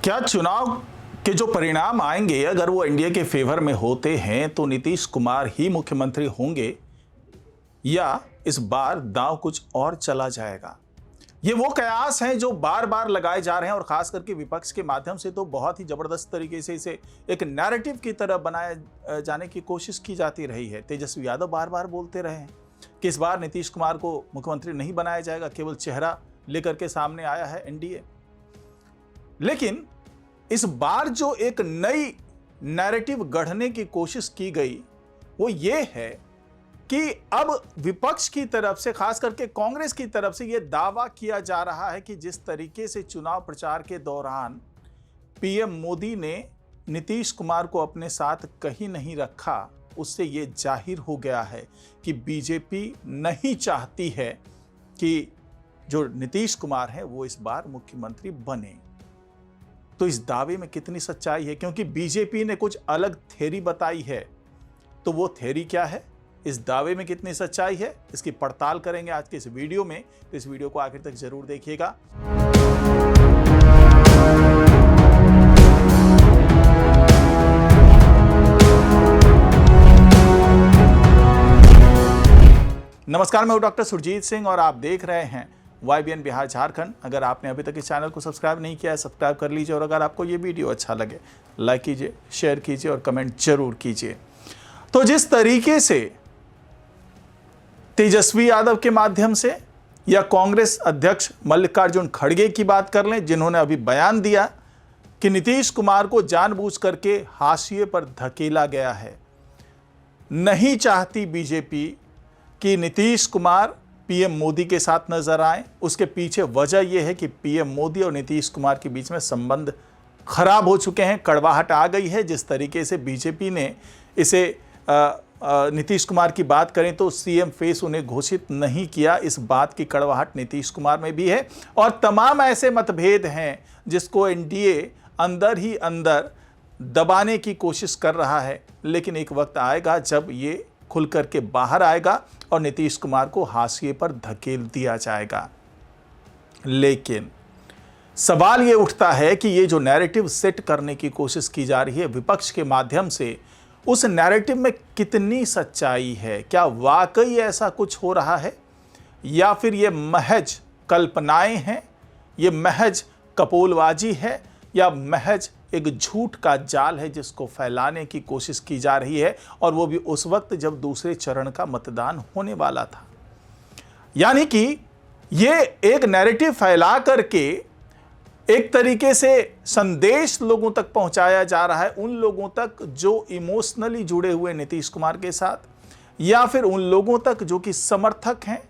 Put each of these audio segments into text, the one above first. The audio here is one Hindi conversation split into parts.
क्या चुनाव के जो परिणाम आएंगे अगर वो एनडीए के फेवर में होते हैं तो नीतीश कुमार ही मुख्यमंत्री होंगे या इस बार दांव कुछ और चला जाएगा? ये वो कयास हैं जो बार बार लगाए जा रहे हैं और खास करके विपक्ष के माध्यम से तो बहुत ही जबरदस्त तरीके से इसे एक नैरेटिव की तरह बनाया जाने की कोशिश की जाती रही है। तेजस्वी यादव बार बार बोलते रहे हैं कि इस बार नीतीश कुमार को मुख्यमंत्री नहीं बनाया जाएगा, केवल चेहरा लेकर के सामने आया है एनडीए। लेकिन इस बार जो एक नई नैरेटिव गढ़ने की कोशिश की गई वो ये है कि अब विपक्ष की तरफ से, खास करके कांग्रेस की तरफ से, यह दावा किया जा रहा है कि जिस तरीके से चुनाव प्रचार के दौरान पीएम मोदी ने नीतीश कुमार को अपने साथ कहीं नहीं रखा, उससे यह जाहिर हो गया है कि बीजेपी नहीं चाहती है कि जो नीतीश कुमार है वो इस बार मुख्यमंत्री बने। तो इस दावे में कितनी सच्चाई है? क्योंकि बीजेपी ने कुछ अलग थ्योरी बताई है, तो वो थ्योरी क्या है, इस दावे में कितनी सच्चाई है, इसकी पड़ताल करेंगे आज के इस वीडियो में। तो इस वीडियो को आखिर तक जरूर देखिएगा। नमस्कार, मैं हूं डॉक्टर सुरजीत सिंह और आप देख रहे हैं YBN बिहार झारखंड। अगर आपने अभी तक इस चैनल को सब्सक्राइब नहीं किया है, सब्सक्राइब कर लीजिए और अगर आपको ये वीडियो अच्छा लगे लाइक कीजिए, शेयर कीजिए और कमेंट जरूर कीजिए। तो जिस तरीके से तेजस्वी यादव के माध्यम से या कांग्रेस अध्यक्ष मल्लिकार्जुन खड़गे की बात कर लें, जिन्होंने अभी बयान दिया कि नीतीश कुमार को जानबूझ करके हाशिए पर धकेला गया है, नहीं चाहती बीजेपी कि नीतीश कुमार पीएम मोदी के साथ नजर आए। उसके पीछे वजह यह है कि पीएम मोदी और नीतीश कुमार के बीच में संबंध खराब हो चुके हैं, कड़वाहट आ गई है। जिस तरीके से बीजेपी ने इसे नीतीश कुमार की बात करें तो सीएम फेस उन्हें घोषित नहीं किया, इस बात की कड़वाहट नीतीश कुमार में भी है। और तमाम ऐसे मतभेद हैं जिसको एनडीए अंदर ही अंदर दबाने की कोशिश कर रहा है, लेकिन एक वक्त आएगा जब ये खुल करके बाहर आएगा और नीतीश कुमार को हाशिए पर धकेल दिया जाएगा। लेकिन सवाल ये उठता है कि ये जो नैरेटिव सेट करने की कोशिश की जा रही है विपक्ष के माध्यम से, उस नैरेटिव में कितनी सच्चाई है? क्या वाकई ऐसा कुछ हो रहा है या फिर ये महज कल्पनाएं हैं, ये महज कपोलबाजी है या महज एक झूठ का जाल है जिसको फैलाने की कोशिश की जा रही है, और वो भी उस वक्त जब दूसरे चरण का मतदान होने वाला था। यानी कि ये एक नैरेटिव फैला करके एक तरीके से संदेश लोगों तक पहुंचाया जा रहा है, उन लोगों तक जो इमोशनली जुड़े हुए नीतीश कुमार के साथ, या फिर उन लोगों तक जो कि समर्थक हैं,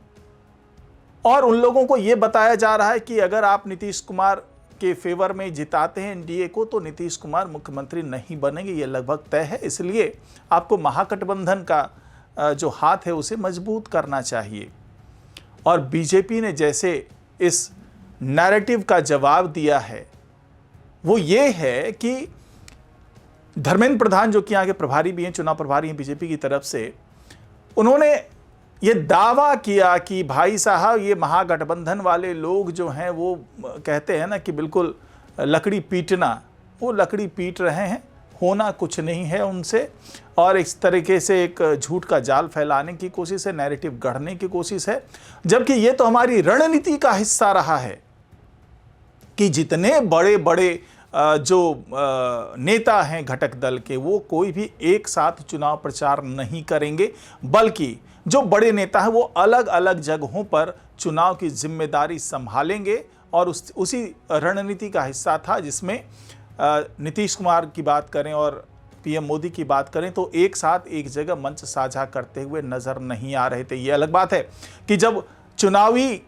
और उन लोगों को यह बताया जा रहा है कि अगर आप नीतीश कुमार के फेवर में जिताते हैं एनडीए को तो नीतीश कुमार मुख्यमंत्री नहीं बनेंगे, ये लगभग तय है। इसलिए आपको महागठबंधन का जो हाथ है उसे मजबूत करना चाहिए। और बीजेपी ने जैसे इस नैरेटिव का जवाब दिया है वो ये है कि धर्मेंद्र प्रधान, जो कि आगे प्रभारी भी हैं, चुनाव प्रभारी हैं बीजेपी की तरफ से, उन्होंने ये दावा किया कि भाई साहब ये महागठबंधन वाले लोग जो हैं वो कहते हैं ना कि बिल्कुल लकड़ी पीटना, वो लकड़ी पीट रहे हैं, होना कुछ नहीं है उनसे। और इस तरीके से एक झूठ का जाल फैलाने की कोशिश है, नैरेटिव गढ़ने की कोशिश है, जबकि ये तो हमारी रणनीति का हिस्सा रहा है कि जितने बड़े बड़े जो नेता हैं घटक दल के, वो कोई भी एक साथ चुनाव प्रचार नहीं करेंगे, बल्कि जो बड़े नेता हैं वो अलग अलग जगहों पर चुनाव की जिम्मेदारी संभालेंगे। और उसी रणनीति का हिस्सा था जिसमें नीतीश कुमार की बात करें और पीएम मोदी की बात करें तो एक साथ एक जगह मंच साझा करते हुए नजर नहीं आ रहे थे। ये अलग बात है कि जब चुनावी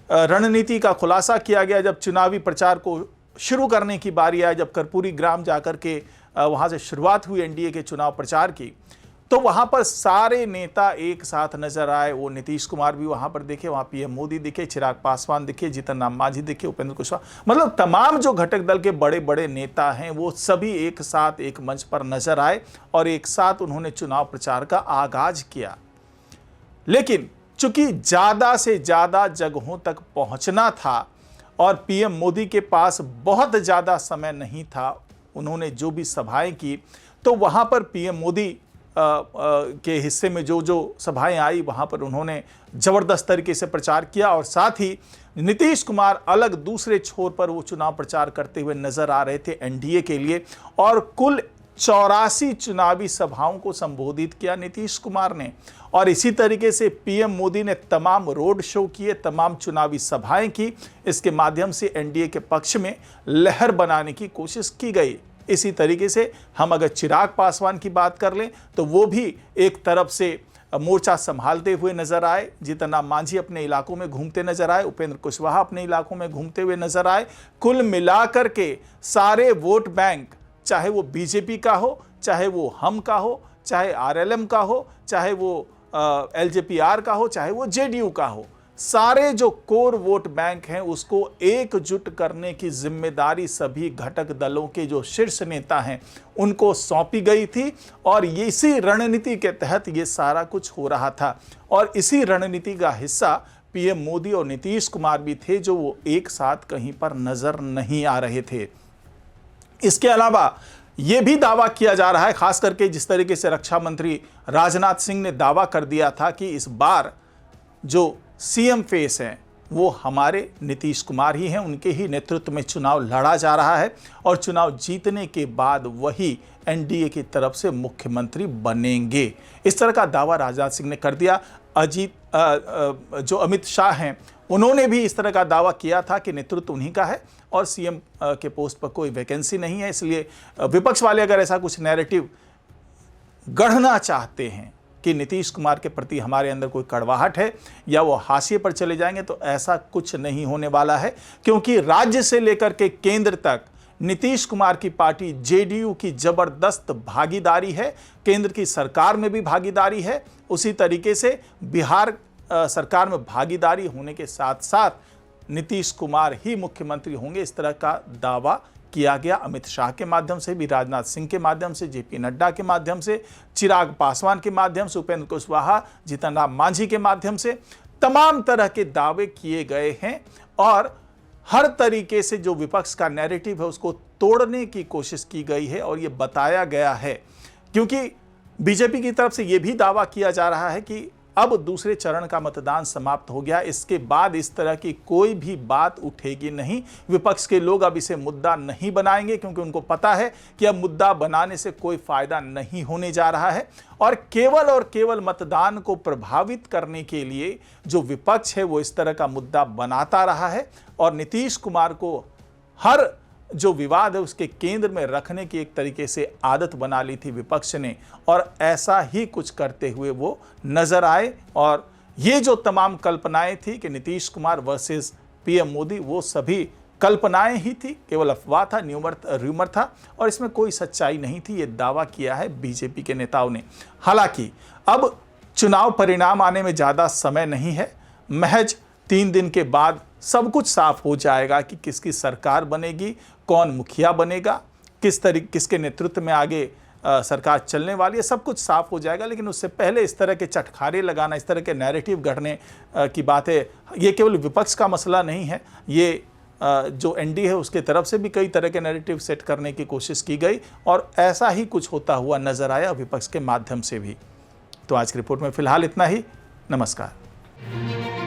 रणनीति का खुलासा किया गया, जब चुनावी प्रचार को शुरू करने की बारी आई, जब कर्पूरी ग्राम जाकर के वहाँ से शुरुआत हुई एनडीए के चुनाव प्रचार की, तो वहाँ पर सारे नेता एक साथ नजर आए। वो नीतीश कुमार भी वहाँ पर दिखे, वहाँ पीएम मोदी दिखे, चिराग पासवान दिखे, जीतन राम मांझी दिखे, उपेंद्र कुशवाहा, मतलब तमाम जो घटक दल के बड़े बड़े नेता हैं वो सभी एक साथ एक मंच पर नजर आए और एक साथ उन्होंने चुनाव प्रचार का आगाज किया। लेकिन चूंकि ज़्यादा से ज़्यादा जगहों तक पहुंचना था और पीएम मोदी के पास बहुत ज़्यादा समय नहीं था। उन्होंने जो भी सभाएं की तो वहाँ पर पीएम मोदी के हिस्से में जो जो सभाएं आई वहाँ पर उन्होंने ज़बरदस्त तरीके से प्रचार किया और साथ ही नीतीश कुमार अलग दूसरे छोर पर वो चुनाव प्रचार करते हुए नजर आ रहे थे एनडीए के लिए। और कुल 84 चुनावी सभाओं को संबोधित किया नीतीश कुमार ने। और इसी तरीके से पीएम मोदी ने तमाम रोड शो किए, तमाम चुनावी सभाएं की। इसके माध्यम से एनडीए के पक्ष में लहर बनाने की कोशिश की गई। इसी तरीके से हम अगर चिराग पासवान की बात कर लें तो वो भी एक तरफ से मोर्चा संभालते हुए नजर आए। जीतन राम मांझी अपने इलाकों में घूमते नजर आए, उपेंद्र कुशवाहा अपने इलाकों में घूमते हुए नजर आए। कुल मिलाकर के सारे वोट बैंक, चाहे वो बीजेपी का हो, चाहे वो हम का हो, चाहे आरएलएम का हो, चाहे वो एलजेपीआर का हो, चाहे वो जेडीयू का हो, सारे जो कोर वोट बैंक हैं उसको एकजुट करने की जिम्मेदारी सभी घटक दलों के जो शीर्ष नेता हैं उनको सौंपी गई थी। और इसी रणनीति के तहत ये सारा कुछ हो रहा था। और इसी रणनीति का हिस्सा पीएम मोदी और नीतीश कुमार भी थे, जो वो एक साथ कहीं पर नजर नहीं आ रहे थे। इसके अलावा ये भी दावा किया जा रहा है, खास करके जिस तरीके से रक्षा मंत्री राजनाथ सिंह ने दावा कर दिया था कि इस बार जो सीएम फेस हैं वो हमारे नीतीश कुमार ही हैं, उनके ही नेतृत्व में चुनाव लड़ा जा रहा है और चुनाव जीतने के बाद वही एनडीए की तरफ से मुख्यमंत्री बनेंगे। इस तरह का दावा राजनाथ सिंह ने कर दिया। जो अमित शाह हैं उन्होंने भी इस तरह का दावा किया था कि नेतृत्व उन्हीं का है और सीएम के पोस्ट पर कोई वैकेंसी नहीं है। इसलिए विपक्ष वाले अगर ऐसा कुछ नैरेटिव गढ़ना चाहते हैं कि नीतीश कुमार के प्रति हमारे अंदर कोई कड़वाहट है या वो हाशिए पर चले जाएंगे, तो ऐसा कुछ नहीं होने वाला है। क्योंकि राज्य से लेकर के केंद्र तक नीतीश कुमार की पार्टी जेडीयू की जबरदस्त भागीदारी है, केंद्र की सरकार में भी भागीदारी है। उसी तरीके से बिहार सरकार में भागीदारी होने के साथ साथ नीतीश कुमार ही मुख्यमंत्री होंगे, इस तरह का दावा किया गया। अमित शाह के माध्यम से भी, राजनाथ सिंह के माध्यम से, जेपी नड्डा के माध्यम से, चिराग पासवान के माध्यम से, उपेंद्र कुशवाहा, जीतन राम मांझी के माध्यम से तमाम तरह के दावे किए गए हैं। और हर तरीके से जो विपक्ष का नैरेटिव है उसको तोड़ने की कोशिश की गई है और ये बताया गया है। क्योंकि बीजेपी की तरफ से ये भी दावा किया जा रहा है कि अब दूसरे चरण का मतदान समाप्त हो गया, इसके बाद इस तरह की कोई भी बात उठेगी नहीं। विपक्ष के लोग अब इसे मुद्दा नहीं बनाएंगे क्योंकि उनको पता है कि अब मुद्दा बनाने से कोई फायदा नहीं होने जा रहा है। और केवल मतदान को प्रभावित करने के लिए जो विपक्ष है वो इस तरह का मुद्दा बनाता रहा है और नीतीश कुमार को हर जो विवाद है उसके केंद्र में रखने की एक तरीके से आदत बना ली थी विपक्ष ने। और ऐसा ही कुछ करते हुए वो नजर आए। और ये जो तमाम कल्पनाएं थी कि नीतीश कुमार वर्सेस पीएम मोदी, वो सभी कल्पनाएं ही थी, केवल अफवाह था, र्यूमर था और इसमें कोई सच्चाई नहीं थी। ये दावा किया है बीजेपी के नेताओं ने। हालांकि अब चुनाव परिणाम आने में ज़्यादा समय नहीं है, महज 3 दिन के बाद सब कुछ साफ हो जाएगा कि किसकी सरकार बनेगी, कौन मुखिया बनेगा, किसके नेतृत्व में आगे सरकार चलने वाली है, सब कुछ साफ हो जाएगा। लेकिन उससे पहले इस तरह के चटखारे लगाना, इस तरह के नैरेटिव गढ़ने की बात है, ये केवल विपक्ष का मसला नहीं है। ये जो एनडीए है उसके तरफ से भी कई तरह के नैरेटिव सेट करने की कोशिश की गई और ऐसा ही कुछ होता हुआ नजर आया विपक्ष के माध्यम से भी। तो आज की रिपोर्ट में फिलहाल इतना ही। नमस्कार।